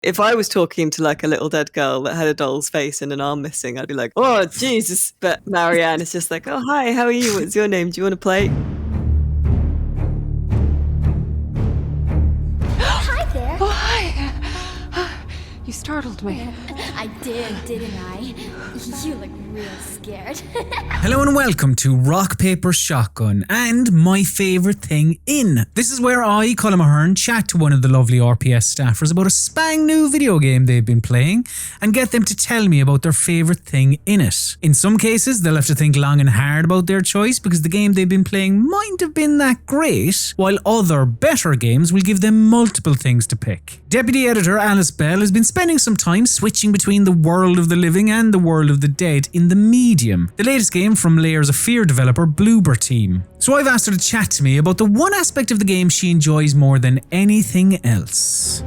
If I was talking to like a little dead girl that had a doll's face and an arm missing, I'd be like, oh, Jesus. But Marianne is just like, oh, hi, how are you? What's your name? Do you want to play? Hi there. Oh, hi. You startled me. I did, didn't I? You look real scared. Hello and welcome to Rock, Paper, Shotgun and My Favourite Thing In. This is where I, Colm Ahern, chat to one of the lovely RPS staffers about a spang new video game they've been playing and get them to tell me about their favourite thing in it. In some cases, they'll have to think long and hard about their choice because the game they've been playing mightn't have been that great, while other, better games will give them multiple things to pick. Deputy Editor Alice Bell has been spending some time switching between the world of the living and the world of the dead in the medium, the latest game from Layers of Fear developer Bloober Team. So I've asked her to chat to me about the one aspect of the game she enjoys more than anything else.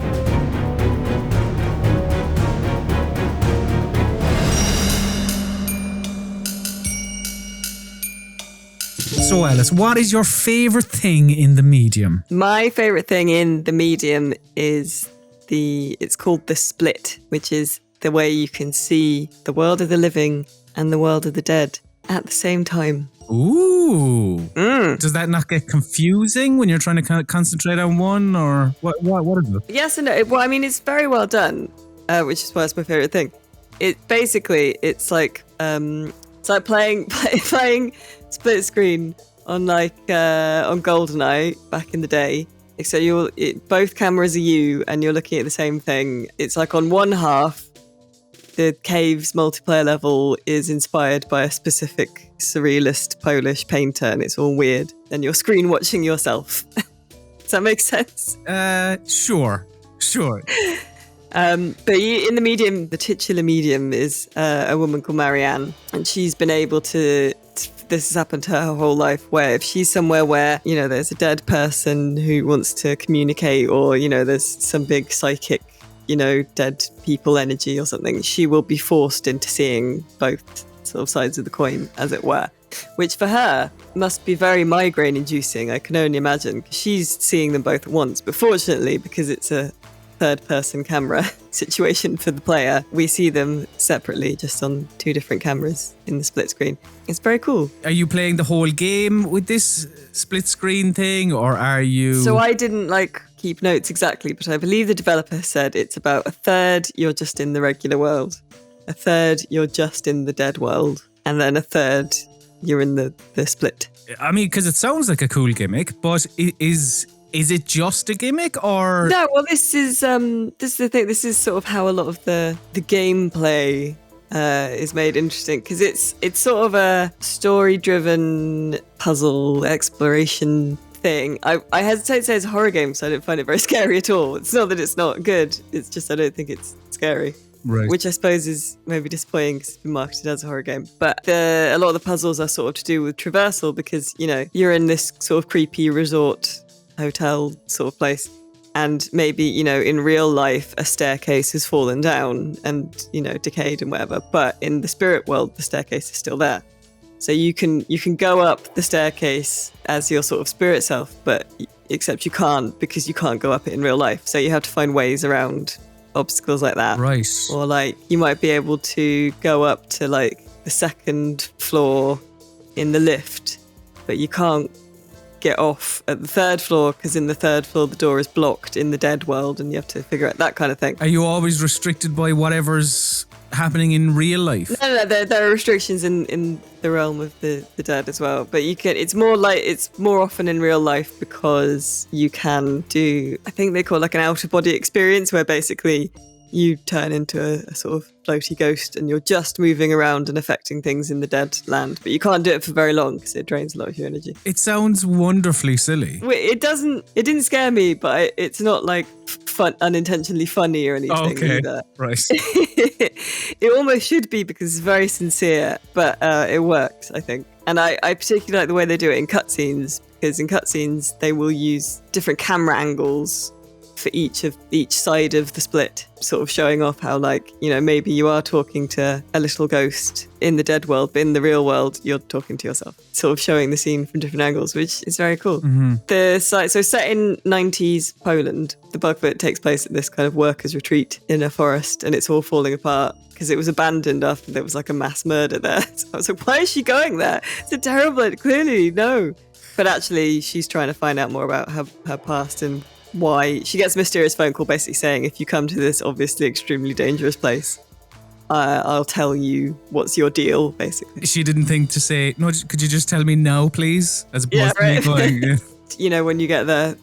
So Alice, what is your favourite thing in the medium? My favourite thing in the medium is it's called the split, which is the way you can see the world of the living and the world of the dead at the same time. Ooh. Does that not get confusing when you're trying to kind of concentrate on one, or what is it? Yes and no. Well, I mean, it's very well done, which is why it's my favourite thing. It's like playing split screen on on GoldenEye back in the day. So both cameras are you and you're looking at the same thing. It's like on one half, the Caves multiplayer level is inspired by a specific surrealist Polish painter and it's all weird. And you're screen watching yourself. Does that make sense? Sure. But in the medium, the titular medium is a woman called Marianne, and she's been able to. This has happened to her whole life, where if she's somewhere where, there's a dead person who wants to communicate, or, there's some big psychic, dead people energy or something, she will be forced into seeing both sort of sides of the coin, as it were. Which for her must be very migraine inducing, I can only imagine. She's seeing them both at once, but fortunately, because it's a third-person camera situation for the player, we see them separately, just on two different cameras in the split screen. It's very cool. Are you playing the whole game with this split screen thing, or are you... So I didn't keep notes exactly, but I believe the developer said it's about a third you're just in the regular world, a third you're just in the dead world, and then a third you're in the split. I mean, because it sounds like a cool gimmick, but Is it just a gimmick, or...? No, well, this is the thing. This is sort of how a lot of the gameplay is made interesting, because it's sort of a story-driven puzzle exploration thing. I hesitate to say it's a horror game, so I don't find it very scary at all. It's not that it's not good. It's just I don't think it's scary. Right. Which I suppose is maybe disappointing because it's been marketed as a horror game. But a lot of the puzzles are sort of to do with traversal, because, you're in this sort of creepy resort hotel sort of place, and maybe in real life a staircase has fallen down and decayed and whatever, but in the spirit world the staircase is still there, so you can go up the staircase as your sort of spirit self, but except you can't, because you can't go up it in real life, so you have to find ways around obstacles like that. Right. Or you might be able to go up to the second floor in the lift, but you can't get off at the third floor, because in the third floor the door is blocked in the dead world, and you have to figure out that kind of thing. Are you always restricted by whatever's happening in real life? No, there are restrictions in the realm of the dead as well, but it's more often in real life, because you can do, I think they call it an out of body experience, where basically you turn into a sort of floaty ghost and you're just moving around and affecting things in the dead land. But you can't do it for very long because it drains a lot of your energy. It sounds wonderfully silly. It didn't scare me, but it's not fun, unintentionally funny or anything either. Right. It almost should be, because it's very sincere, but it works, I think. And I particularly like the way they do it in cutscenes, because in cutscenes they will use different camera angles for each side of the split, sort of showing off how, like, you know, maybe you are talking to a little ghost in the dead world, but in the real world, you're talking to yourself. Sort of showing the scene from different angles, which is very cool. The site, so set in 90s Poland, the bug bit takes place at this kind of workers' retreat in a forest, and it's all falling apart because it was abandoned after there was like a mass murder there. So I was like, why is she going there? It's a terrible, clearly, no. But actually, she's trying to find out more about her past and why. She gets a mysterious phone call basically saying, if you come to this obviously extremely dangerous place, I'll tell you what's your deal, basically. She didn't think to say, no, could you just tell me now, please? As opposed to me going, You know, when you get there,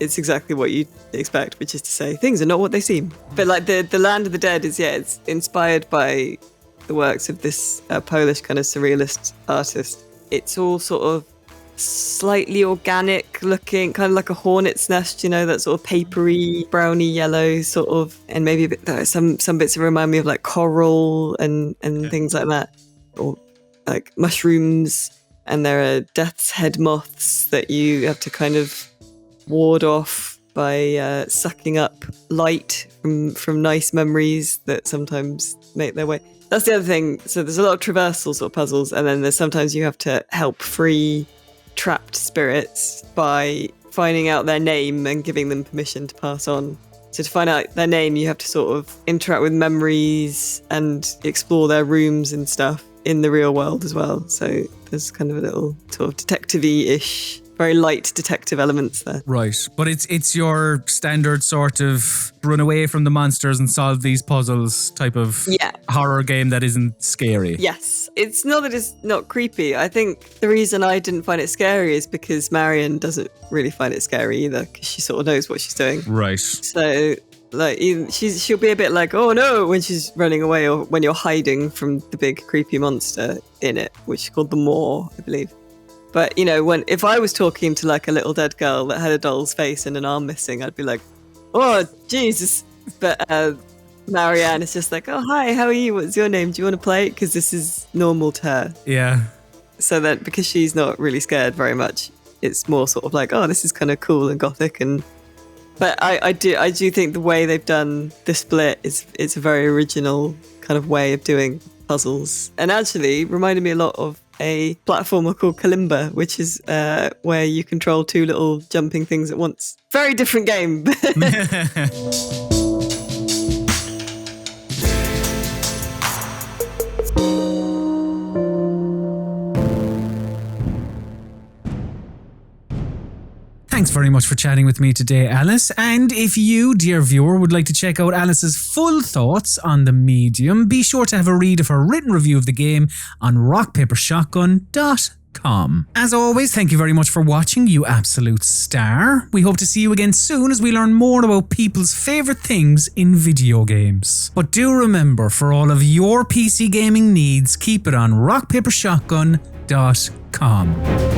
it's exactly what you'd expect, which is to say, things are not what they seem. But like the Land of the Dead is, it's inspired by the works of this Polish kind of surrealist artist. It's all sort of slightly organic looking, kind of like a hornet's nest, you know, that sort of papery, browny yellow sort of, and maybe a bit, some bits remind me of like coral and things like that, or like mushrooms. And there are death's head moths that you have to kind of ward off by sucking up light from nice memories that sometimes make their way. That's the other thing. So there's a lot of traversal sort of puzzles, and then there's sometimes you have to help free trapped spirits by finding out their name and giving them permission to pass on. So to find out their name, you have to sort of interact with memories and explore their rooms and stuff in the real world as well. So there's kind of a little sort of detective-y-ish, very light detective elements there. right. But it's your standard sort of run away from the monsters and solve these puzzles type of horror game that isn't scary. Yes. It's not that it's not creepy. I think the reason I didn't find it scary is because Marion doesn't really find it scary either, because she sort of knows what she's doing. Right. So, like, she'll be a bit like, oh no, when she's running away, or when you're hiding from the big creepy monster in it, which is called the Maw, I believe. But, you know, if I was talking to like a little dead girl that had a doll's face and an arm missing, I'd be like, oh, Jesus. But Marianne is just like, oh, hi, how are you? What's your name? Do you want to play? Because this is normal to her. Yeah. So that because she's not really scared very much, it's more sort of like, oh, this is kind of cool and gothic. But I do think the way they've done the split it's a very original kind of way of doing puzzles, and actually reminded me a lot of a platformer called Kalimba, which is where you control two little jumping things at once. Very different game. Thanks very much for chatting with me today, Alice. And if you, dear viewer, would like to check out Alice's full thoughts on the medium, be sure to have a read of her written review of the game on rockpapershotgun.com. As always, thank you very much for watching, you absolute star. We hope to see you again soon as we learn more about people's favourite things in video games. But do remember, for all of your PC gaming needs, keep it on rockpapershotgun.com.